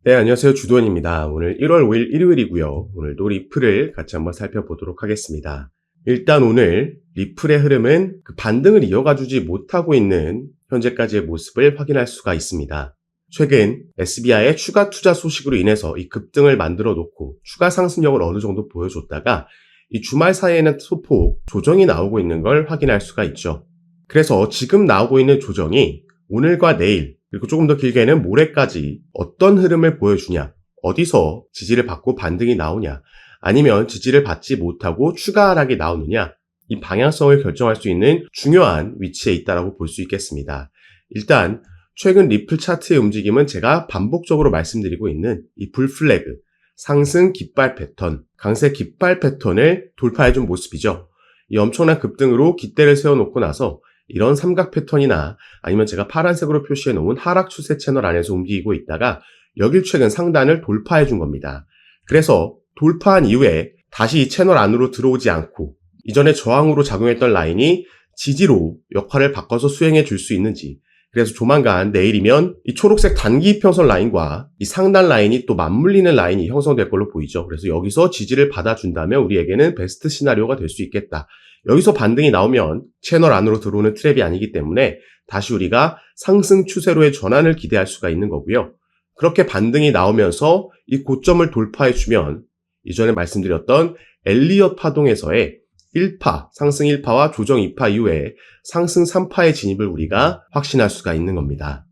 네, 안녕하세요. 주도원입니다. 오늘 1월 5일 일요일이고요. 오늘도 리플을 같이 한번 살펴보도록 하겠습니다. 일단 오늘 리플의 흐름은 그 반등을 이어가주지 못하고 있는 현재까지의 모습을 확인할 수가 있습니다. 최근 SBI의 추가 투자 소식으로 인해서 이 급등을 만들어 놓고 추가 상승력을 어느 정도 보여줬다가 이 주말 사이에는 소폭 조정이 나오고 있는 걸 확인할 수가 있죠. 그래서 지금 나오고 있는 조정이 오늘과 내일 그리고 조금 더 길게는 모레까지 어떤 흐름을 보여주냐, 어디서 지지를 받고 반등이 나오냐, 아니면 지지를 받지 못하고 추가 하락이 나오느냐, 이 방향성을 결정할 수 있는 중요한 위치에 있다고 볼 수 있겠습니다. 일단 최근 리플 차트의 움직임은 제가 반복적으로 말씀드리고 있는 이 불플래그, 상승 깃발 패턴, 강세 깃발 패턴을 돌파해준 모습이죠. 이 엄청난 급등으로 깃대를 세워놓고 나서 이런 삼각 패턴이나 아니면 제가 파란색으로 표시해 놓은 하락 추세 채널 안에서 움직이고 있다가 여길 최근 상단을 돌파해 준 겁니다. 그래서 돌파한 이후에 다시 이 채널 안으로 들어오지 않고 이전에 저항으로 작용했던 라인이 지지로 역할을 바꿔서 수행해 줄 수 있는지, 그래서 조만간 내일이면 이 초록색 단기 이평선 라인과 이 상단 라인이 또 맞물리는 라인이 형성될 걸로 보이죠. 그래서 여기서 지지를 받아준다면 우리에게는 베스트 시나리오가 될 수 있겠다. 여기서 반등이 나오면 채널 안으로 들어오는 트랩이 아니기 때문에 다시 우리가 상승 추세로의 전환을 기대할 수가 있는 거고요. 그렇게 반등이 나오면서 이 고점을 돌파해주면 이전에 말씀드렸던 엘리엇 파동에서의 1파, 상승 1파와 조정 2파 이후에 상승 3파의 진입을 우리가 확신할 수가 있는 겁니다.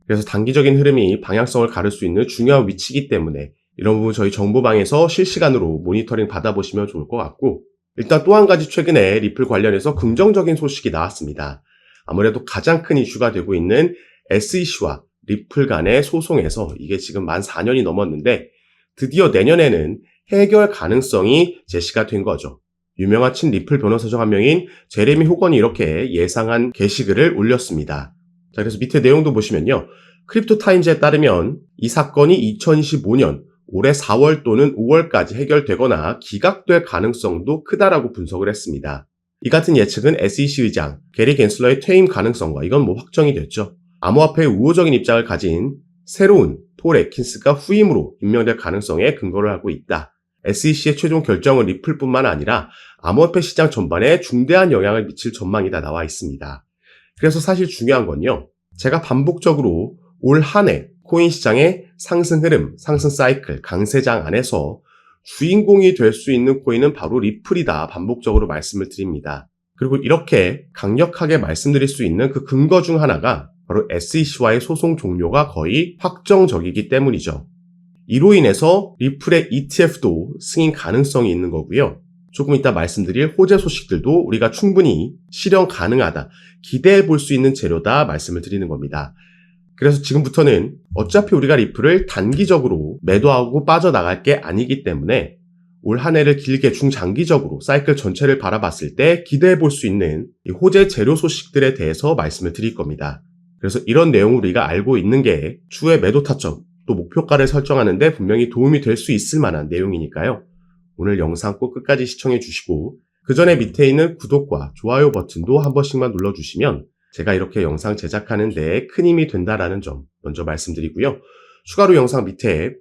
그래서 단기적인 흐름이 방향성을 가를 수 있는 중요한 위치이기 때문에 이런 부분 저희 정보방에서 실시간으로 모니터링 받아보시면 좋을 것 같고, 일단 또 한 가지 최근에 리플 관련해서 긍정적인 소식이 나왔습니다. 아무래도 가장 큰 이슈가 되고 있는 SEC와 리플 간의 소송에서 이게 지금 만 4년이 넘었는데 드디어 내년에는 해결 가능성이 제시가 된 거죠. 유명한 친 리플 변호사 중 한 명인 제레미 호건이 이렇게 예상한 게시글을 올렸습니다. 자, 그래서 밑에 내용도 보시면요. 크립토 타임즈에 따르면 이 사건이 2025년 올해 4월 또는 5월까지 해결되거나 기각될 가능성도 크다라고 분석을 했습니다. 이 같은 예측은 SEC 의장 게리 갠슬러의 퇴임 가능성과 이건 확정이 됐죠. 암호화폐의 우호적인 입장을 가진 새로운 폴 애킨스가 후임으로 임명될 가능성에 근거를 하고 있다. SEC의 최종 결정은 리플뿐만 아니라 암호화폐 시장 전반에 중대한 영향을 미칠 전망이다 나와 있습니다. 그래서 사실 중요한 건요. 제가 반복적으로 올 한 해 코인 시장의 상승 흐름, 상승 사이클, 강세장 안에서 주인공이 될 수 있는 코인은 바로 리플이다 반복적으로 말씀을 드립니다. 그리고 이렇게 강력하게 말씀드릴 수 있는 그 근거 중 하나가 바로 SEC와의 소송 종료가 거의 확정적이기 때문이죠. 이로 인해서 리플의 ETF도 승인 가능성이 있는 거고요. 조금 이따 말씀드릴 호재 소식들도 우리가 충분히 실현 가능하다, 기대해 볼 수 있는 재료다 말씀을 드리는 겁니다. 그래서 지금부터는 어차피 우리가 리플을 단기적으로 매도하고 빠져나갈 게 아니기 때문에 올 한 해를 길게 중장기적으로 사이클 전체를 바라봤을 때 기대해 볼 수 있는 이 호재 재료 소식들에 대해서 말씀을 드릴 겁니다. 그래서 이런 내용을 우리가 알고 있는 게 추후의 매도 타점, 또 목표가를 설정하는 데 분명히 도움이 될 수 있을 만한 내용이니까요. 오늘 영상 꼭 끝까지 시청해 주시고 그 전에 밑에 있는 구독과 좋아요 버튼도 한 번씩만 눌러주시면 제가 이렇게 영상 제작하는 데 큰 힘이 된다라는 점 먼저 말씀드리고요. 추가로 영상 밑에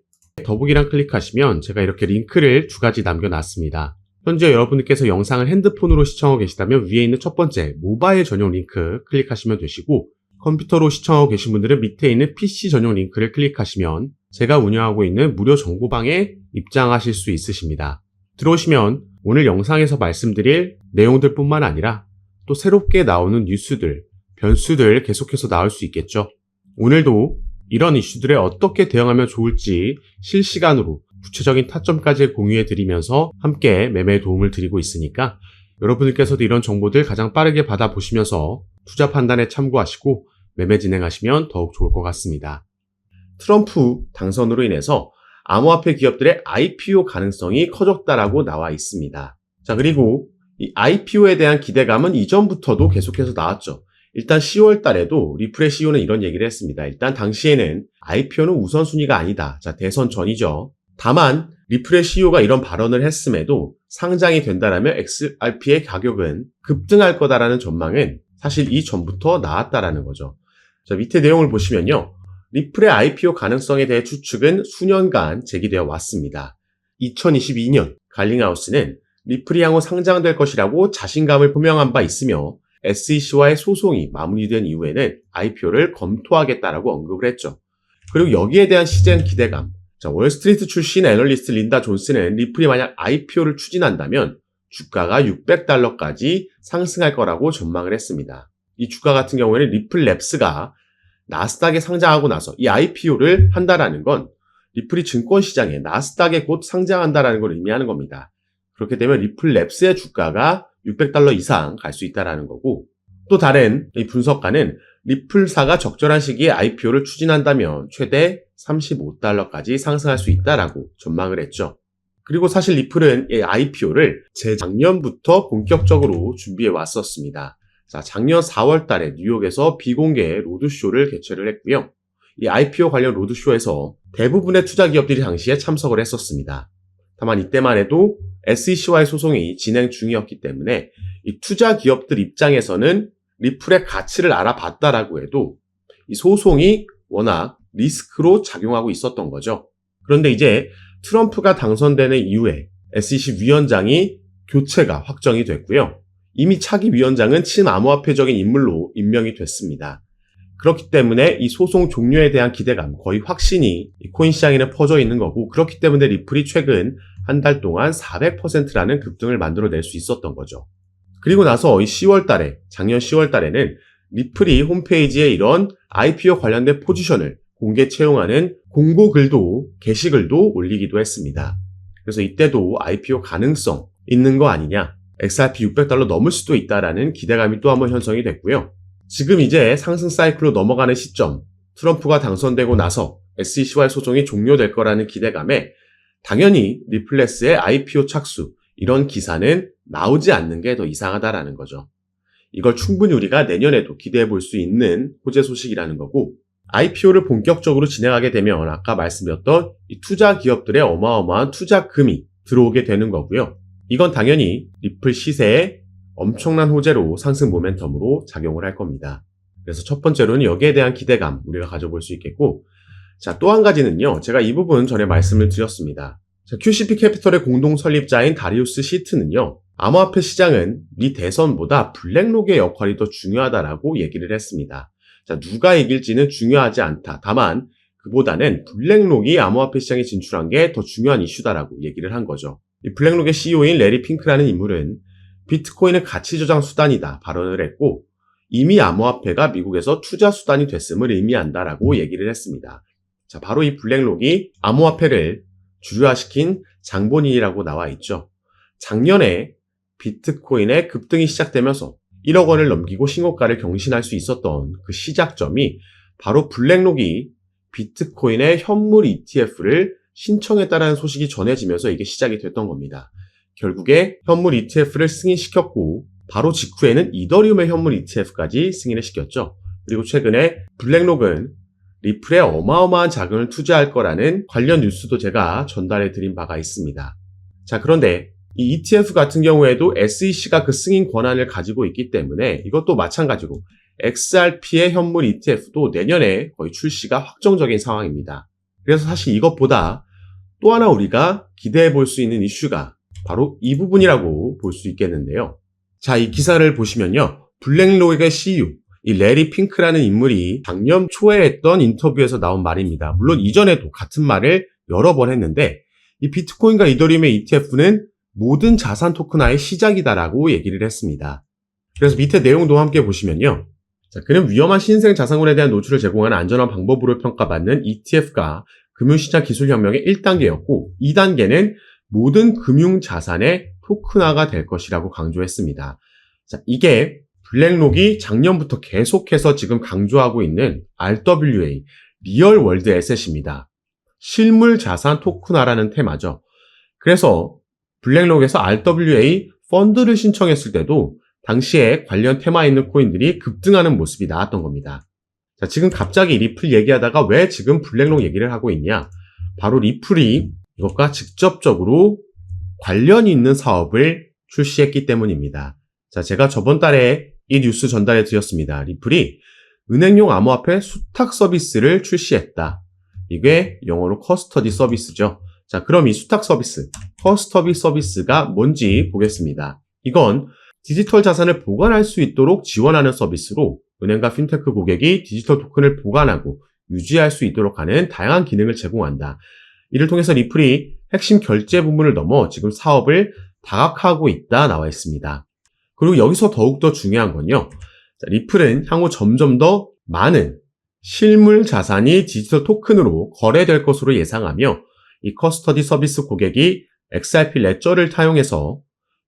더보기란 클릭하시면 제가 이렇게 링크를 두 가지 남겨놨습니다. 현재 여러분께서 영상을 핸드폰으로 시청하고 계시다면 위에 있는 첫 번째 모바일 전용 링크 클릭하시면 되시고, 컴퓨터로 시청하고 계신 분들은 밑에 있는 PC 전용 링크를 클릭하시면 제가 운영하고 있는 무료 정보방에 입장하실 수 있으십니다. 들어오시면 오늘 영상에서 말씀드릴 내용들 뿐만 아니라 또 새롭게 나오는 뉴스들, 변수들 계속해서 나올 수 있겠죠. 오늘도 이런 이슈들에 어떻게 대응하면 좋을지 실시간으로 구체적인 타점까지 공유해 드리면서 함께 매매에 도움을 드리고 있으니까 여러분들께서도 이런 정보들 가장 빠르게 받아보시면서 투자 판단에 참고하시고 매매 진행하시면 더욱 좋을 것 같습니다. 트럼프 당선으로 인해서 암호화폐 기업들의 IPO 가능성이 커졌다라고 나와 있습니다. 자, 그리고 이 IPO에 대한 기대감은 이전부터도 계속해서 나왔죠. 일단 10월 달에도 리플의 CEO는 이런 얘기를 했습니다. 일단 당시에는 IPO는 우선순위가 아니다. 자, 대선 전이죠. 다만 리플의 CEO가 이런 발언을 했음에도 상장이 된다라면 XRP의 가격은 급등할 거다라는 전망은 사실 이전부터 나왔다라는 거죠. 자, 밑에 내용을 보시면요. 리플의 IPO 가능성에 대해 추측은 수년간 제기되어 왔습니다. 2022년 갈링하우스는 리플이 향후 상장될 것이라고 자신감을 표명한 바 있으며 SEC와의 소송이 마무리된 이후에는 IPO를 검토하겠다라고 언급을 했죠. 그리고 여기에 대한 시장 기대감. 월스트리트 출신 애널리스트 린다 존스는 리플이 만약 IPO를 추진한다면 주가가 $600까지 상승할 거라고 전망을 했습니다. 이 주가 같은 경우에는 리플랩스가 나스닥에 상장하고 나서 이 IPO를 한다라는 건 리플이 증권시장에 나스닥에 곧 상장한다라는 걸 의미하는 겁니다. 그렇게 되면 리플랩스의 주가가 $600 이상 갈 수 있다라는 거고, 또 다른 이 분석가는 리플사가 적절한 시기에 IPO를 추진한다면 최대 $35까지 상승할 수 있다라고 전망을 했죠. 그리고 사실 리플은 이 IPO를 재작년부터 본격적으로 준비해 왔었습니다. 자, 작년 4월 달에 뉴욕에서 비공개 로드쇼를 개최를 했고요. 이 IPO 관련 로드쇼에서 대부분의 투자 기업들이 당시에 참석을 했었습니다. 다만 이때만 해도 SEC와의 소송이 진행 중이었기 때문에 이 투자 기업들 입장에서는 리플의 가치를 알아봤다라고 해도 이 소송이 워낙 리스크로 작용하고 있었던 거죠. 그런데 이제 트럼프가 당선되는 이후에 SEC 위원장이 교체가 확정이 됐고요. 이미 차기 위원장은 친암호화폐적인 인물로 임명이 됐습니다. 그렇기 때문에 이 소송 종료에 대한 기대감, 거의 확신이 이 코인 시장에는 퍼져 있는 거고, 그렇기 때문에 리플이 최근 한 달 동안 400%라는 급등을 만들어낼 수 있었던 거죠. 그리고 나서 이 10월 달에, 작년 10월 달에는 리플이 홈페이지에 이런 IPO 관련된 포지션을 공개 채용하는 공고글도, 게시글도 올리기도 했습니다. 그래서 이때도 IPO 가능성 있는 거 아니냐, XRP $600 넘을 수도 있다라는 기대감이 또 한번 형성이 됐고요. 지금 이제 상승 사이클로 넘어가는 시점, 트럼프가 당선되고 나서 SEC와의 소송이 종료될 거라는 기대감에 당연히 리플레스의 IPO 착수, 이런 기사는 나오지 않는 게 더 이상하다라는 거죠. 이걸 충분히 우리가 내년에도 기대해 볼 수 있는 호재 소식이라는 거고, IPO를 본격적으로 진행하게 되면 아까 말씀드렸던 이 투자 기업들의 어마어마한 투자금이 들어오게 되는 거고요. 이건 당연히 리플 시세에 엄청난 호재로 상승 모멘텀으로 작용을 할 겁니다. 그래서 첫 번째로는 여기에 대한 기대감 우리가 가져볼 수 있겠고, 자, 또 한 가지는요. 제가 이 부분 전에 말씀을 드렸습니다. 자, QCP 캐피털의 공동 설립자인 다리우스 시트는요. 암호화폐 시장은 미 대선보다 블랙록의 역할이 더 중요하다라고 얘기를 했습니다. 자, 누가 이길지는 중요하지 않다. 다만 그보다는 블랙록이 암호화폐 시장에 진출한 게 더 중요한 이슈다라고 얘기를 한 거죠. 이 블랙록의 CEO인 레리 핑크라는 인물은 비트코인은 가치 저장 수단이다 발언을 했고, 이미 암호화폐가 미국에서 투자 수단이 됐음을 의미한다라고 얘기를 했습니다. 자, 바로 이 블랙록이 암호화폐를 주류화시킨 장본인이라고 나와 있죠. 작년에 비트코인의 급등이 시작되면서 1억 원을 넘기고 신고가를 경신할 수 있었던 그 시작점이 바로 블랙록이 비트코인의 현물 ETF를 신청했다라는 소식이 전해지면서 이게 시작이 됐던 겁니다. 결국에 현물 ETF를 승인시켰고, 바로 직후에는 이더리움의 현물 ETF까지 승인을 시켰죠. 그리고 최근에 블랙록은 리플에 어마어마한 자금을 투자할 거라는 관련 뉴스도 제가 전달해 드린 바가 있습니다. 자, 그런데 이 ETF 같은 경우에도 SEC가 그 승인 권한을 가지고 있기 때문에 이것도 마찬가지로 XRP의 현물 ETF도 내년에 거의 출시가 확정적인 상황입니다. 그래서 사실 이것보다 또 하나 우리가 기대해 볼 수 있는 이슈가 바로 이 부분이라고 볼 수 있겠는데요. 자, 이 기사를 보시면요. 블랙록의 CEO, 이 레리 핑크라는 인물이 작년 초에 했던 인터뷰에서 나온 말입니다. 물론 이전에도 같은 말을 여러 번 했는데, 이 비트코인과 이더리움의 ETF는 모든 자산 토큰화의 시작이다라고 얘기를 했습니다. 그래서 밑에 내용도 함께 보시면요. 자, 그는 위험한 신생 자산군에 대한 노출을 제공하는 안전한 방법으로 평가받는 ETF가 금융시장 기술혁명의 1단계였고, 2단계는 모든 금융자산의 토큰화가 될 것이라고 강조했습니다. 자, 이게 블랙록이 작년부터 계속해서 지금 강조하고 있는 RWA, 리얼 월드 에셋입니다. 실물 자산 토큰화라는 테마죠. 그래서 블랙록에서 RWA 펀드를 신청했을 때도 당시에 관련 테마에 있는 코인들이 급등하는 모습이 나왔던 겁니다. 자, 지금 갑자기 리플 얘기하다가 왜 지금 블랙록 얘기를 하고 있냐? 바로 리플이 이것과 직접적으로 관련이 있는 사업을 출시했기 때문입니다. 자, 제가 저번 달에 이 뉴스 전달해 드렸습니다. 리플이 은행용 암호화폐 수탁 서비스를 출시했다. 이게 영어로 커스터디 서비스죠. 자, 그럼 이 수탁 서비스, 커스터디 서비스가 뭔지 보겠습니다. 이건 디지털 자산을 보관할 수 있도록 지원하는 서비스로 은행과 핀테크 고객이 디지털 토큰을 보관하고 유지할 수 있도록 하는 다양한 기능을 제공한다. 이를 통해서 리플이 핵심 결제 부문을 넘어 지금 사업을 다각화하고 있다 나와 있습니다. 그리고 여기서 더욱더 중요한 건요. 자, 리플은 향후 점점 더 많은 실물 자산이 디지털 토큰으로 거래될 것으로 예상하며 이 커스터디 서비스 고객이 XRP 레저를 타용해서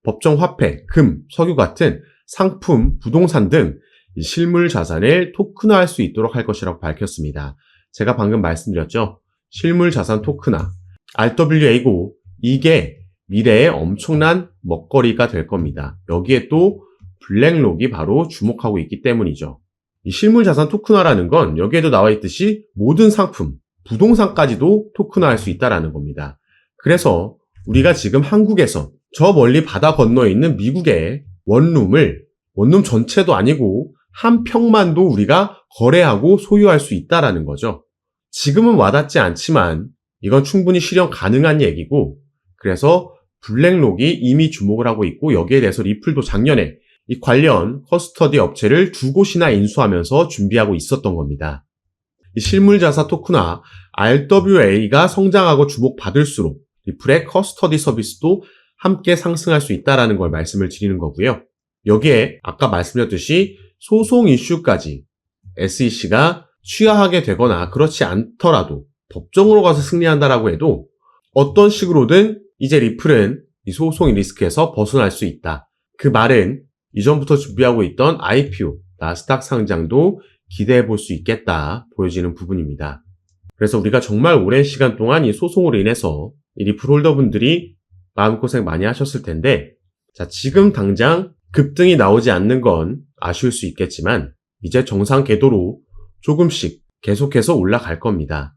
법정 화폐, 금, 석유 같은 상품, 부동산 등 실물 자산을 토큰화할 수 있도록 할 것이라고 밝혔습니다. 제가 방금 말씀드렸죠. 실물 자산 토큰화, RWA고 이게 미래에 엄청난 먹거리가 될 겁니다. 여기에 또 블랙록이 바로 주목하고 있기 때문이죠. 이 실물 자산 토큰화라는 건 여기에도 나와 있듯이 모든 상품, 부동산까지도 토큰화할 수 있다는 겁니다. 그래서 우리가 지금 한국에서 저 멀리 바다 건너에 있는 미국의 원룸 전체도 아니고 한 평만도 우리가 거래하고 소유할 수 있다는 거죠. 지금은 와닿지 않지만 이건 충분히 실현 가능한 얘기고 그래서 블랙록이 이미 주목을 하고 있고 여기에 대해서 리플도 작년에 이 관련 커스터디 업체를 2곳이나 인수하면서 준비하고 있었던 겁니다. 이 실물자산 토큰화 RWA가 성장하고 주목받을수록 리플의 커스터디 서비스도 함께 상승할 수 있다는 걸 말씀을 드리는 거고요. 여기에 아까 말씀드렸듯이 소송 이슈까지 SEC가 취하하게 되거나 그렇지 않더라도 법정으로 가서 승리한다라고 해도 어떤 식으로든 이제 리플은 이 소송의 리스크에서 벗어날 수 있다. 그 말은 이전부터 준비하고 있던 IPO, 나스닥 상장도 기대해 볼 수 있겠다 보여지는 부분입니다. 그래서 우리가 정말 오랜 시간 동안 이 소송으로 인해서 이 리플 홀더분들이 마음고생 많이 하셨을 텐데 자, 지금 당장 급등이 나오지 않는 건 아쉬울 수 있겠지만 이제 정상 궤도로 조금씩 계속해서 올라갈 겁니다.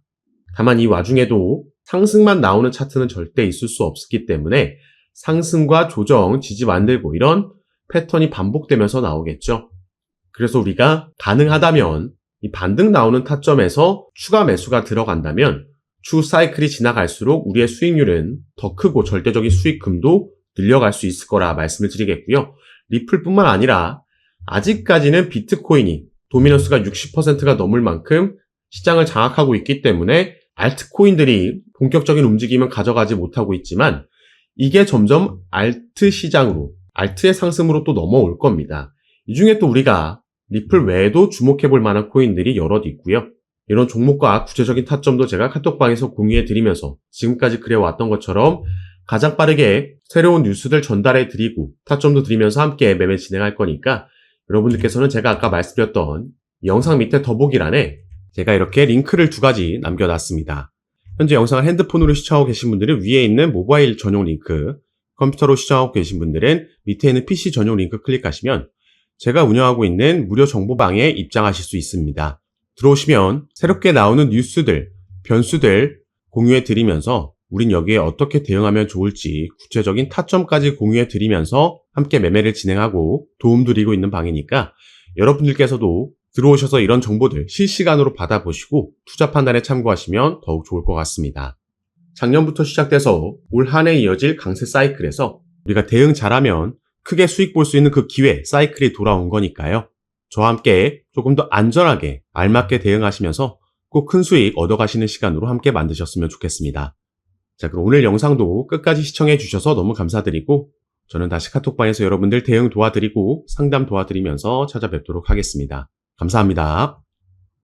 다만 이 와중에도 상승만 나오는 차트는 절대 있을 수 없기 때문에 상승과 조정, 지지 만들고 이런 패턴이 반복되면서 나오겠죠. 그래서 우리가 가능하다면 이 반등 나오는 타점에서 추가 매수가 들어간다면 추후 사이클이 지나갈수록 우리의 수익률은 더 크고 절대적인 수익금도 늘려갈 수 있을 거라 말씀을 드리겠고요. 리플뿐만 아니라 아직까지는 비트코인이 도미넌스가 60%가 넘을 만큼 시장을 장악하고 있기 때문에 알트코인들이 본격적인 움직임은 가져가지 못하고 있지만 이게 점점 알트 시장으로, 알트의 상승으로 또 넘어올 겁니다. 이 중에 또 우리가 리플 외에도 주목해 볼 만한 코인들이 여럿 있고요. 이런 종목과 구체적인 타점도 제가 카톡방에서 공유해 드리면서 지금까지 그래왔던 것처럼 가장 빠르게 새로운 뉴스들 전달해 드리고 타점도 드리면서 함께 매매 진행할 거니까 여러분들께서는 제가 아까 말씀드렸던 영상 밑에 더보기란에 제가 이렇게 링크를 2가지 남겨놨습니다. 현재 영상을 핸드폰으로 시청하고 계신 분들은 위에 있는 모바일 전용 링크, 컴퓨터로 시청하고 계신 분들은 밑에 있는 PC 전용 링크 클릭하시면 제가 운영하고 있는 무료 정보방에 입장하실 수 있습니다. 들어오시면 새롭게 나오는 뉴스들, 변수들 공유해 드리면서 우린 여기에 어떻게 대응하면 좋을지 구체적인 타점까지 공유해 드리면서 함께 매매를 진행하고 도움 드리고 있는 방이니까 여러분들께서도 들어오셔서 이런 정보들 실시간으로 받아보시고 투자 판단에 참고하시면 더욱 좋을 것 같습니다. 작년부터 시작돼서 올 한 해 이어질 강세 사이클에서 우리가 대응 잘하면 크게 수익 볼 수 있는 그 기회, 사이클이 돌아온 거니까요. 저와 함께 조금 더 안전하게 알맞게 대응하시면서 꼭 큰 수익 얻어가시는 시간으로 함께 만드셨으면 좋겠습니다. 자, 그럼 오늘 영상도 끝까지 시청해 주셔서 너무 감사드리고 저는 다시 카톡방에서 여러분들 대응 도와드리고 상담 도와드리면서 찾아뵙도록 하겠습니다. 감사합니다.